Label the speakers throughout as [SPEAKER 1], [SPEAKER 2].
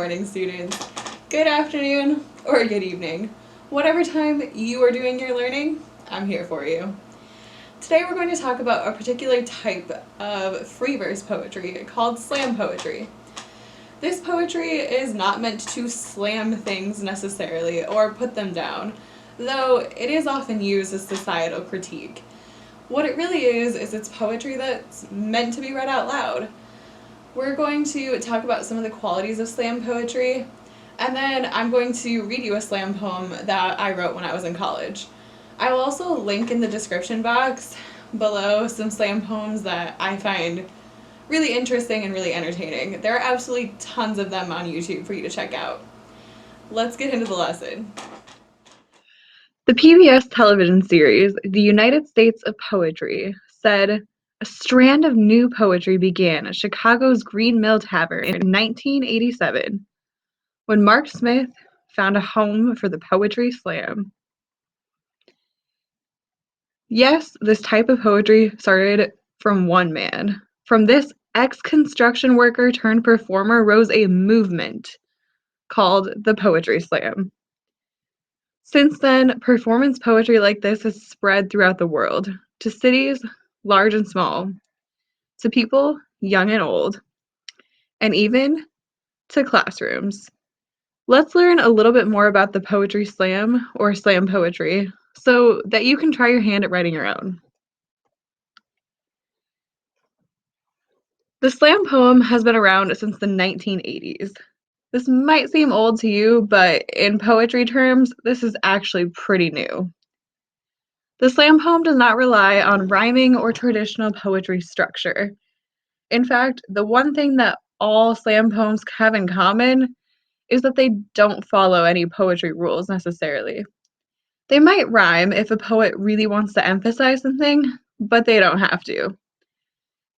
[SPEAKER 1] morning, students. Good afternoon or good evening. Whatever time you are doing your learning, I'm here for you. Today we're going to talk about a particular type of free verse poetry called slam poetry. This poetry is not meant to slam things necessarily or put them down, though it is often used as societal critique. What it really is it's poetry that's meant to be read out loud. We're going to talk about some of the qualities of slam poetry, and then I'm going to read you a slam poem that I wrote when I was in college. I will also link in the description box below some slam poems that I find really interesting and really entertaining. There are absolutely tons of them on YouTube for you to check out. Let's get into the lesson. The PBS television series, The United States of Poetry, said, "A strand of new poetry began at Chicago's Green Mill Tavern in 1987, when Mark Smith found a home for the poetry slam." Yes, this type of poetry started from one man. From this ex-construction worker turned performer rose a movement called the Poetry Slam. Since then, performance poetry like this has spread throughout the world, to cities large and small, to people young and old, and even to classrooms. Let's learn a little bit more about the poetry slam or slam poetry so that you can try your hand at writing your own. The slam poem has been around since the 1980s. This might seem old to you, but in poetry terms, this is actually pretty new. The slam poem does not rely on rhyming or traditional poetry structure. In fact, the one thing that all slam poems have in common is that they don't follow any poetry rules necessarily. They might rhyme if a poet really wants to emphasize something, but they don't have to.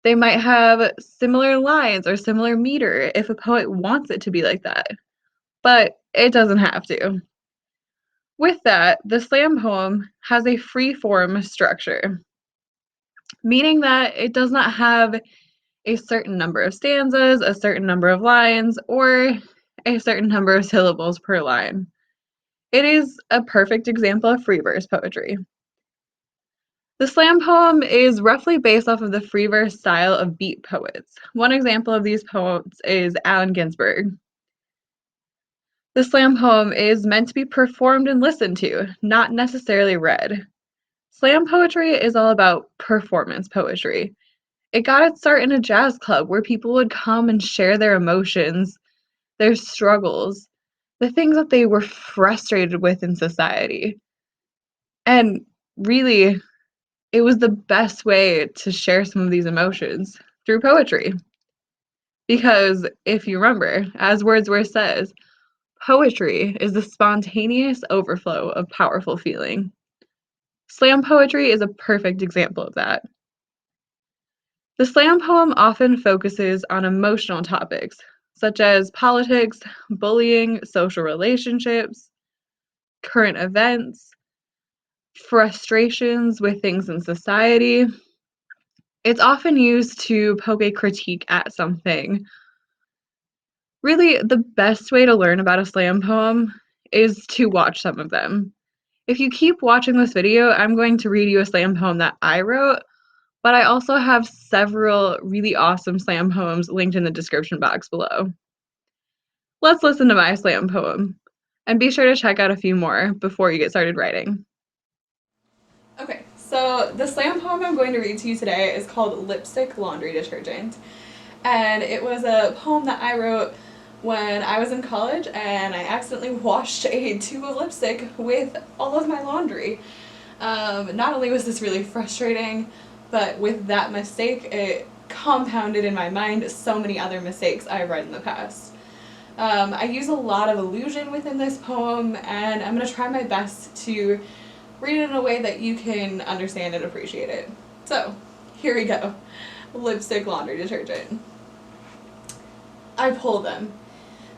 [SPEAKER 1] They might have similar lines or similar meter if a poet wants it to be like that, but it doesn't have to. With that, the slam poem has a free form structure, meaning that it does not have a certain number of stanzas, a certain number of lines, or a certain number of syllables per line. It is a perfect example of free verse poetry. The slam poem is roughly based off of the free verse style of beat poets. One example of these poets is Allen Ginsberg. The slam poem is meant to be performed and listened to, not necessarily read. Slam poetry is all about performance poetry. It got its start in a jazz club where people would come and share their emotions, their struggles, the things that they were frustrated with in society. And really, it was the best way to share some of these emotions through poetry. Because if you remember, as Wordsworth says, poetry is the spontaneous overflow of powerful feeling. Slam poetry is a perfect example of that. The slam poem often focuses on emotional topics, such as politics, bullying, social relationships, current events, frustrations with things in society. It's often used to poke a critique at something. Really, the best way to learn about a slam poem is to watch some of them. If you keep watching this video, I'm going to read you a slam poem that I wrote, but I also have several really awesome slam poems linked in the description box below. Let's listen to my slam poem, and be sure to check out a few more before you get started writing. Okay, so the slam poem I'm going to read to you today is called Lipstick Laundry Detergent, and it was a poem that I wrote when I was in college and I accidentally washed a tube of lipstick with all of my laundry. Not only was this really frustrating, but with that mistake, it compounded in my mind so many other mistakes I've read in the past. I use a lot of allusion within this poem, and I'm going to try my best to read it in a way that you can understand and appreciate it. So, here we go. Lipstick laundry detergent. I pull them,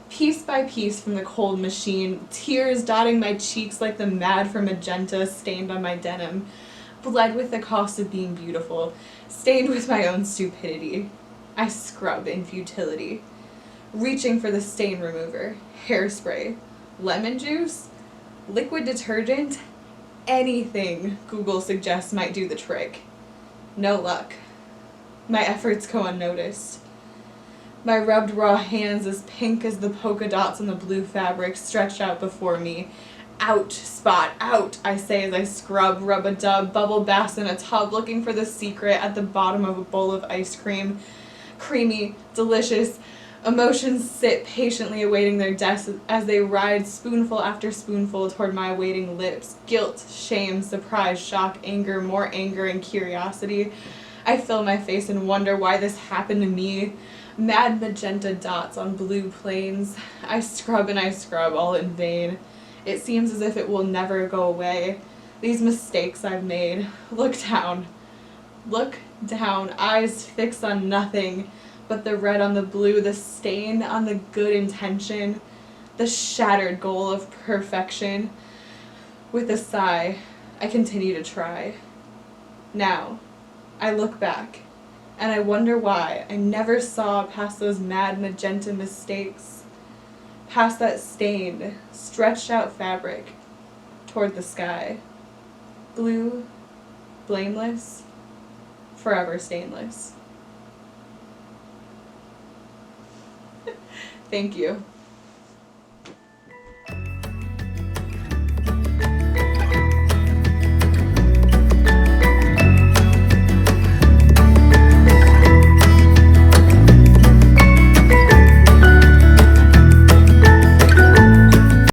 [SPEAKER 1] piece by piece from the cold machine, tears dotting my cheeks like the mad for magenta stained on my denim, bled with the cost of being beautiful, stained with my own stupidity. I scrub in futility. reaching for the stain remover, hairspray, lemon juice, liquid detergent, anything Google suggests might do the trick. No luck. My efforts go unnoticed. My rubbed raw hands, as pink as the polka dots on the blue fabric, stretched out before me. Out, Spot, out, I say as I scrub, rub-a-dub, bubble bath in a tub, looking for the secret at the bottom of a bowl of ice cream. Creamy, delicious. Emotions sit patiently awaiting their death as they ride spoonful after spoonful toward my waiting lips. Guilt, shame, surprise, shock, anger, more anger, and curiosity. I fill my face and wonder why this happened to me. Mad magenta dots on blue plains. I scrub and I scrub, all in vain. It seems as if it will never go away. These mistakes I've made. Look down. Look down. Eyes fixed on nothing but the red on the blue, the stain on the good intention, the shattered goal of perfection. With a sigh, I continue to try. Now, I look back, and I wonder why I never saw past those mad magenta mistakes, past that stained, stretched out fabric, toward the sky. Blue, blameless, forever stainless. Thank you.